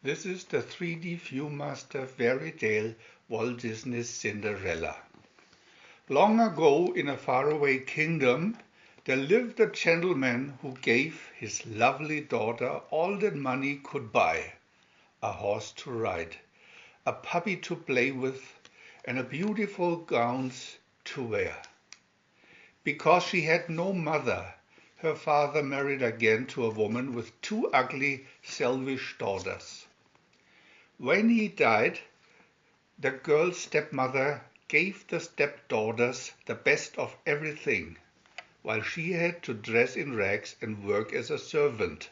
This is the 3D Viewmaster fairy tale Walt Disney's Cinderella. Long ago, in a faraway kingdom, there lived a gentleman who gave his lovely daughter all that money could buy: a horse to ride, a puppy to play with, and beautiful gowns to wear. Because she had no mother, her father married again to a woman with two ugly, selfish daughters. When he died, the girl's stepmother gave the stepdaughters the best of everything, while she had to dress in rags and work as a servant.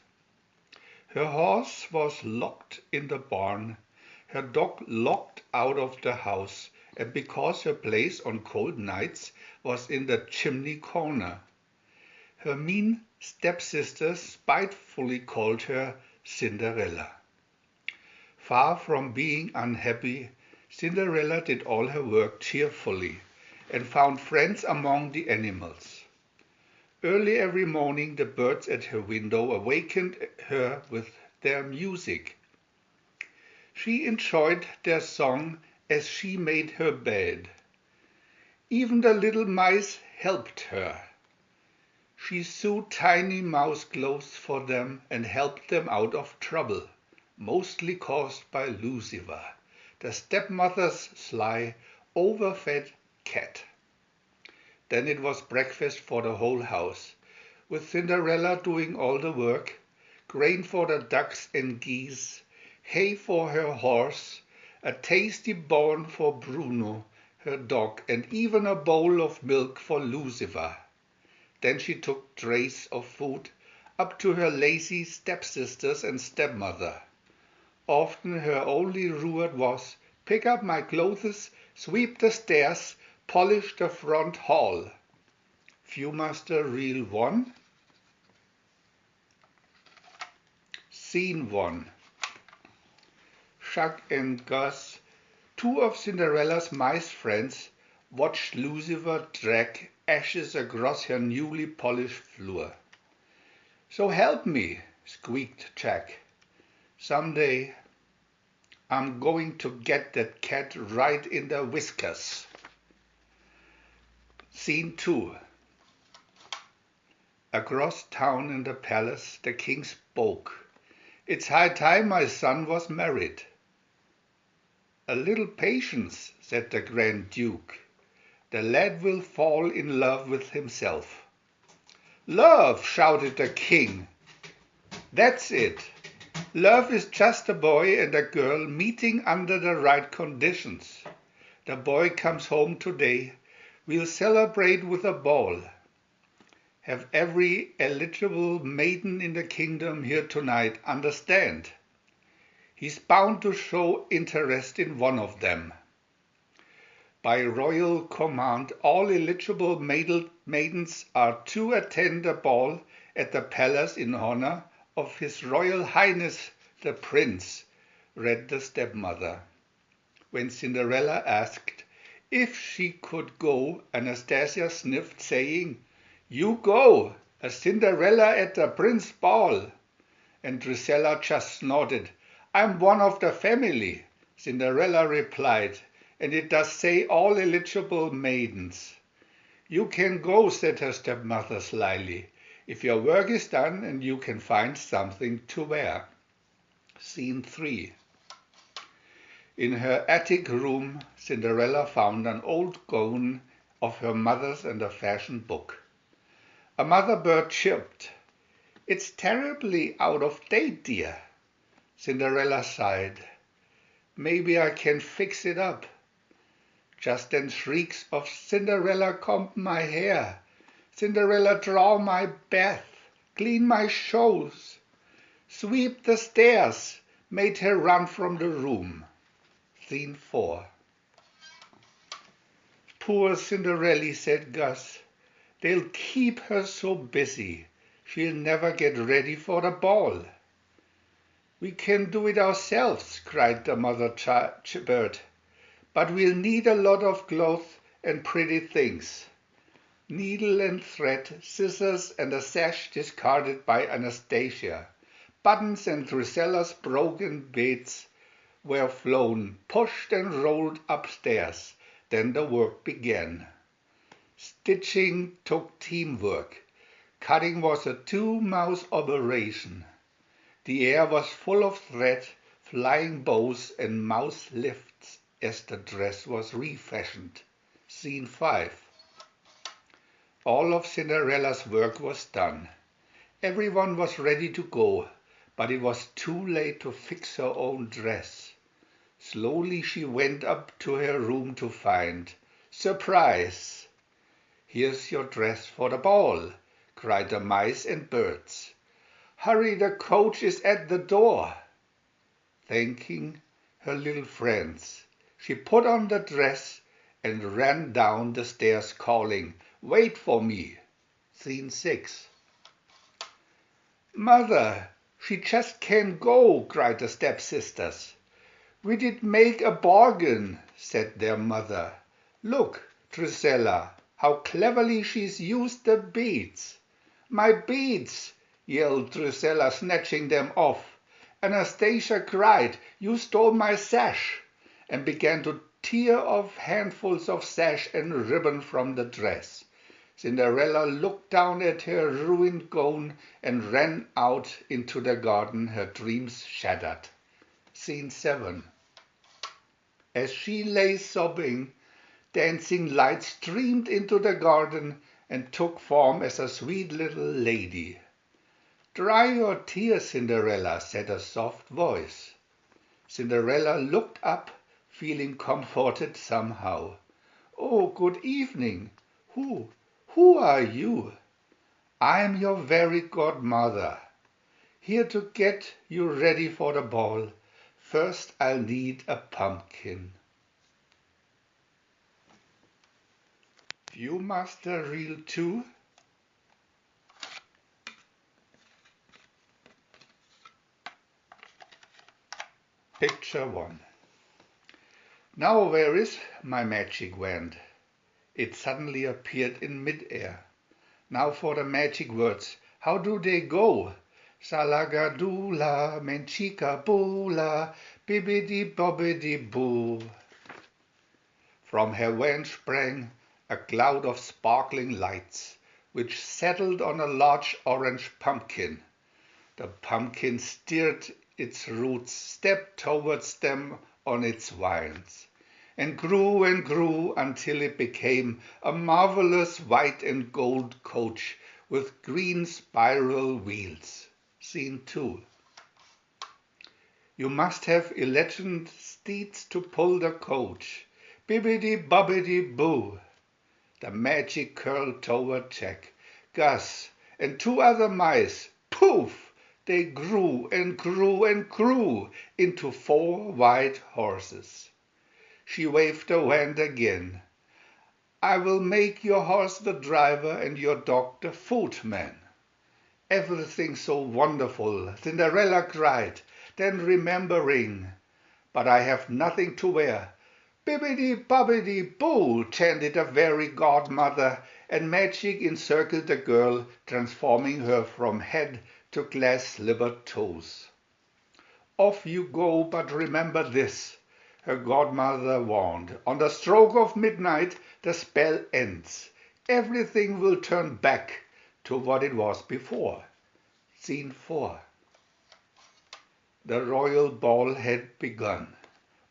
Her horse was locked in the barn, her dog locked out of the house, and because her place on cold nights was in the chimney corner, her mean stepsisters spitefully called her Cinderella. Far from being unhappy, Cinderella did all her work cheerfully and found friends among the animals. Early every morning the birds at her window awakened her with their music. She enjoyed their song as she made her bed. Even the little mice helped her. She sewed tiny mouse clothes for them and helped them out of trouble, mostly caused by Lucifer, the stepmother's sly, overfed cat. Then it was breakfast for the whole house, with Cinderella doing all the work: grain for the ducks and geese, hay for her horse, a tasty bone for Bruno, her dog, and even a bowl of milk for Lucifer. Then she took trays of food up to her lazy stepsisters and stepmother. Often her only reward was, pick up my clothes, sweep the stairs, polish the front hall. Viewmaster Reel 1. Scene 1. Chuck and Gus, two of Cinderella's mice friends, watched Lucifer drag ashes across her newly polished floor. So help me, squeaked Jack. Someday I'm going to get that cat right in the whiskers. Scene 2. Across town in the palace, the king spoke. It's high time my son was married. A little patience, said the Grand Duke. The lad will fall in love with himself. Love, shouted the king. That's it. Love is just a boy and a girl meeting under the right conditions. The boy comes home today. We'll celebrate with a ball. Have every eligible maiden in the kingdom here tonight understand. He's bound to show interest in one of them. By royal command, all eligible maidens are to attend a ball at the palace in honor of His Royal Highness the Prince, read the stepmother. When Cinderella asked if she could go, Anastasia sniffed, saying, You go, a Cinderella at the Prince ball. And Drusilla just snorted, I'm one of the family. Cinderella replied, and it does say all eligible maidens. You can go, said her stepmother slyly, if your work is done and you can find something to wear. Scene 3. In her attic room, Cinderella found an old gown of her mother's and a fashion book. A mother bird chirped, It's terribly out of date, dear. Cinderella sighed, Maybe I can fix it up. Just then shrieks of Cinderella, comb my hair. Cinderella, draw my bath, clean my shoes, sweep the stairs, made her run from the room. Scene 4. Poor Cinderella, said Gus. They'll keep her so busy. She'll never get ready for the ball. We can do it ourselves, cried the mother bird. But we'll need a lot of clothes and pretty things. Needle and thread, scissors, and a sash discarded by Anastasia. Buttons and Drusella's broken bits were flown, pushed and rolled upstairs. Then the work began. Stitching took teamwork. Cutting was a two-mouse operation. The air was full of thread, flying bows and mouse lifts as the dress was refashioned. Scene 5. All of Cinderella's work was done. Everyone was ready to go, but it was too late to fix her own dress. Slowly she went up to her room to find, surprise! "Here's your dress for the ball," cried the mice and birds. "Hurry, the coach is at the door." Thanking her little friends, she put on the dress and ran down the stairs calling, "Wait for me." Scene 6. "Mother, she just can't go," cried the stepsisters. "We did make a bargain," said their mother. "Look, Drusilla, how cleverly she's used the beads." "My beads!" yelled Drusilla, snatching them off. Anastasia cried, "You stole my sash," and began to tear off handfuls of sash and ribbon from the dress. Cinderella looked down at her ruined gown and ran out into the garden, her dreams shattered. Scene 7. As she lay sobbing, dancing lights streamed into the garden and took form as a sweet little lady. "Dry your tears, Cinderella," said a soft voice. Cinderella looked up, feeling comforted somehow. "Oh, good evening. Who are you?" "I'm your fairy godmother, here to get you ready for the ball. First I'll need a pumpkin." Viewmaster Reel 2. Picture 1. "Now where is my magic wand?" It suddenly appeared in mid-air. "Now for the magic words. How do they go?" "Salagadoola, menchikaboola, bibbidi-bobbidi-boo." From her wand sprang a cloud of sparkling lights, which settled on a large orange pumpkin. The pumpkin stirred its roots, stepped towards them on its vines, and grew until it became a marvelous white and gold coach with green spiral wheels. Scene 2. You must have elegant steeds to pull the coach. Bibbidi-bobbidi-boo. The magic curled toward Jack, Gus, and 2 other mice. Poof! They grew into 4 white horses. She waved the wand again. "I will make your horse the driver and your dog the footman." "Everything so wonderful," Cinderella cried. Then remembering, "But I have nothing to wear." "Bibbidi-bobbidi-boo," chanted the fairy godmother, and magic encircled the girl, transforming her from head to glass-slivered toes. "Off you go, but remember this," her godmother warned. "On the stroke of midnight the spell ends. Everything will turn back to what it was before." Scene 4. The royal ball had begun.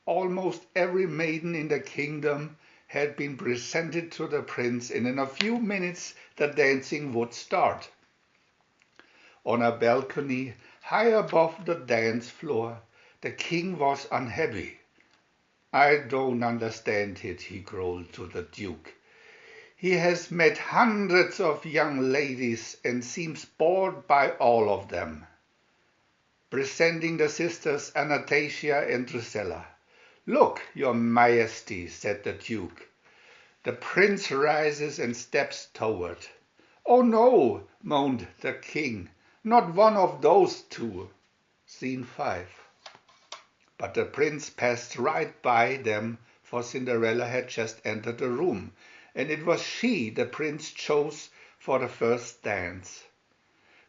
Almost every maiden in the kingdom had been presented to the prince, and in a few minutes the dancing would start. On a balcony high above the dance floor, the king was unhappy. "I don't understand it," he growled to the duke. "He has met hundreds of young ladies and seems bored by all of them." Presenting the sisters Anastasia and Drusilla. "Look, your majesty," said the duke. The prince rises and steps toward. "Oh no," moaned the king, "not one of those 2. Scene 5. But the prince passed right by them, for Cinderella had just entered the room, and it was she the prince chose for the first dance.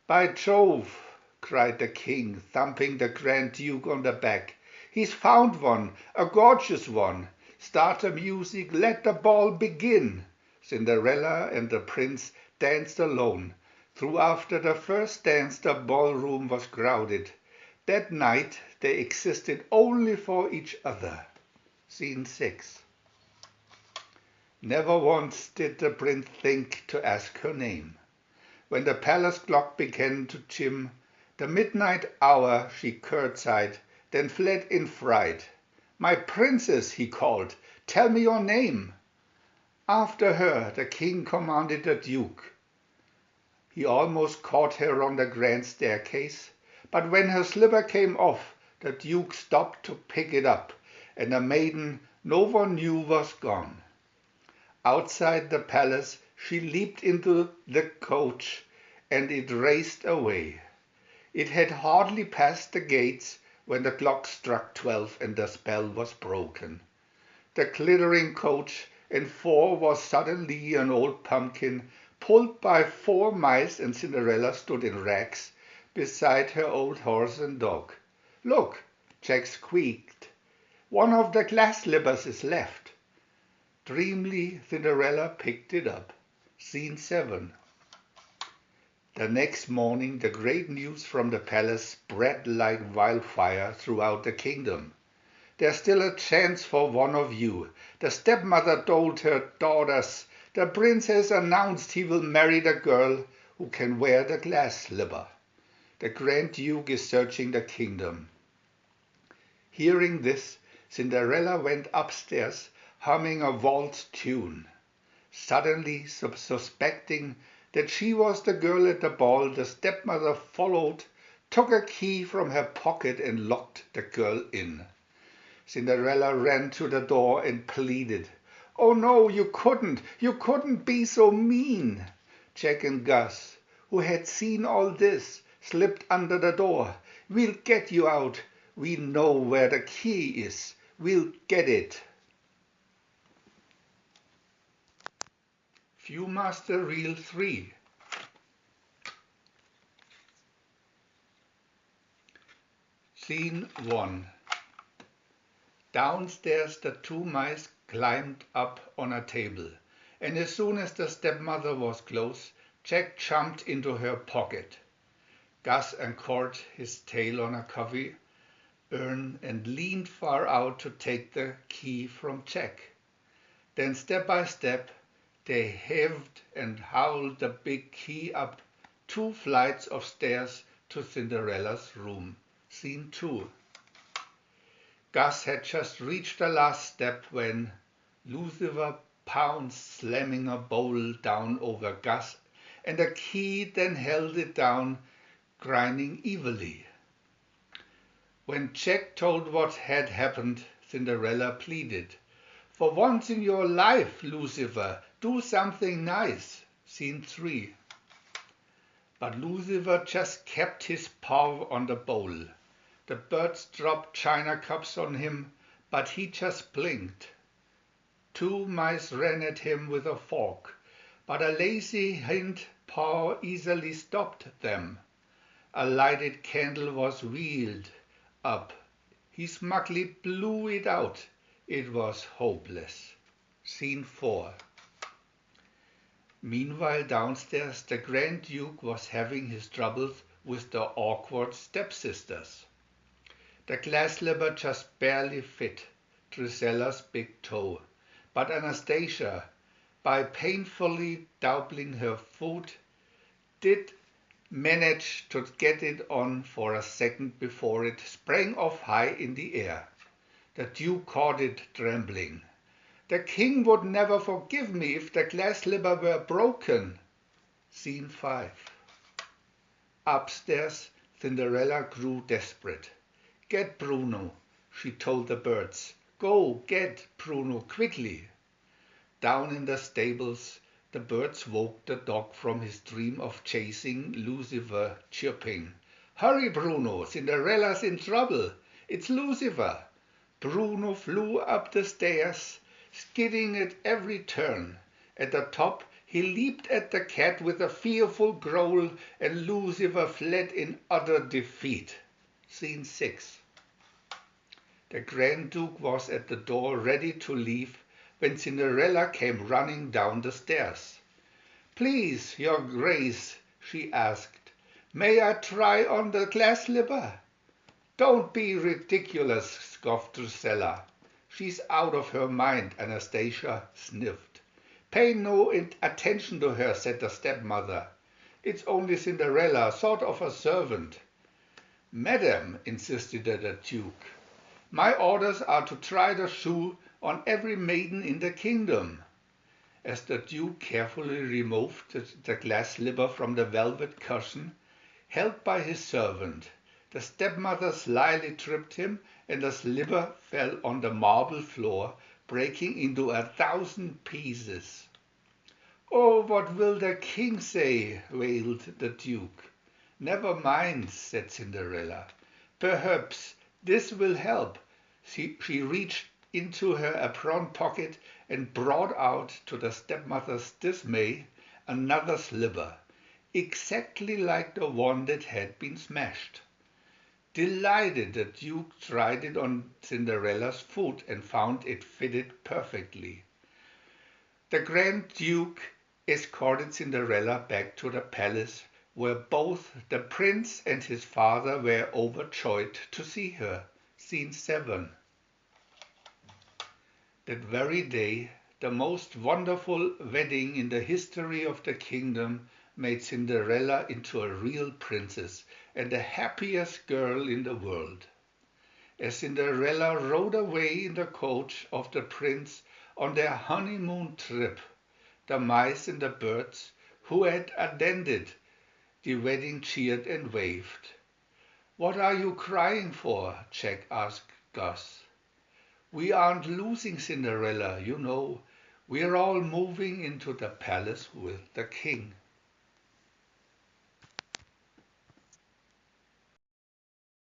"By Jove, cried the king, thumping the Grand Duke on the back. "He's found one, a gorgeous one. Start the music, let the ball begin." Cinderella and the prince danced alone. Through after the first dance the ballroom was crowded. That night they existed only for each other. Scene 6. Never once did the prince think to ask her name. When the palace clock began to chime the midnight hour, she curtsied, then fled in fright. "My princess," he called, "tell me your name." After her the king commanded the duke. He almost caught her on the grand staircase, but when her slipper came off, the duke stopped to pick it up, and the maiden no one knew was gone. Outside the palace she leaped into the coach, and it raced away. It had hardly passed the gates when the clock struck 12 and the spell was broken. The glittering coach and four was suddenly an old pumpkin pulled by 4 mice, and Cinderella stood in rags beside her old horse and dog. "Look," Jack squeaked, "one of the glass slippers is left." Dreamily Cinderella picked it up. Scene 7. The next morning the great news from the palace spread like wildfire throughout the kingdom. "There's still a chance for one of you," the stepmother told her daughters. "The prince has announced he will marry the girl who can wear the glass slipper. The Grand Duke is searching the kingdom." Hearing this, Cinderella went upstairs humming a waltz tune. Suddenly suspecting that she was the girl at the ball, the stepmother followed, took a key from her pocket and locked the girl in. Cinderella ran to the door and pleaded, "Oh no, you couldn't be so mean." Jack and Gus, who had seen all this, slipped under the door. "We'll get you out. We know where the key is. We'll get it." Viewmaster Reel 3. Scene 1. Downstairs the 2 mice climbed up on a table, and as soon as the stepmother was close, Jack jumped into her pocket. Gus uncorked his tail on a coffee urn and leaned far out to take the key from Jack. Then step by step they heaved and hauled the big key up 2 flights of stairs to Cinderella's room. Scene 2. Gus had just reached the last step when Lucifer pounced, slamming a bowl down over Gus, and the key then held it down, grinding evilly. When Jack told what had happened, Cinderella pleaded, "For once in your life, Lucifer, do something nice." Scene 3. But Lucifer just kept his paw on the bowl. The birds dropped china cups on him, but he just blinked. 2 mice ran at him with a fork, but a lazy hind paw easily stopped them. A lighted candle was wheeled up. He smugly blew it out. It was hopeless. Scene 4. Meanwhile downstairs the Grand Duke was having his troubles with the awkward stepsisters. The glass slipper just barely fit Drusilla's big toe, but Anastasia, by painfully doubling her foot, did manage to get it on for a second before it sprang off high in the air. The Duke caught it, trembling. "The king would never forgive me if the glass slipper were broken." Scene 5. Upstairs, Cinderella grew desperate. "Get Bruno," she told the birds. "Go get Bruno quickly." Down in the stables, the birds woke the dog from his dream of chasing Lucifer, chirping, "Hurry, Bruno, Cinderella's in trouble. It's Lucifer." Bruno flew up the stairs, skidding at every turn. At the top, He leaped at the cat with a fearful growl, and Lucifer fled in utter defeat. Scene 6. The Grand Duke was at the door ready to leave when Cinderella came running down the stairs. "Please, your grace," she asked, "may I try on the glass slipper?" "Don't be ridiculous," scoffed Drusilla. "She's out of her mind," Anastasia sniffed. "Pay no attention to her," said the stepmother. "It's only Cinderella, sort of a servant." "Madam," insisted the Duke, "my orders are to try the shoe on every maiden in the kingdom." As the Duke carefully removed the glass slipper from the velvet cushion held by his servant, the stepmother slyly tripped him, and the slipper fell on the marble floor, breaking into 1,000 pieces. "Oh, what will the king say?" wailed the Duke. "Never mind," said Cinderella. "Perhaps this will help." She reached into her apron pocket and brought out, to the stepmother's dismay, another slipper, exactly like the one that had been smashed. Delighted, the Duke tried it on Cinderella's foot and found it fitted perfectly. The Grand Duke escorted Cinderella back to the palace, where both the prince and his father were overjoyed to see her. Scene 7. That very day, the most wonderful wedding in the history of the kingdom made Cinderella into a real princess and the happiest girl in the world. As Cinderella rode away in the coach of the prince on their honeymoon trip, the mice and the birds who had attended the wedding cheered and waved. "What are you crying for?" Jack asked Gus. "We aren't losing Cinderella, you know. We're all moving into the palace with the king."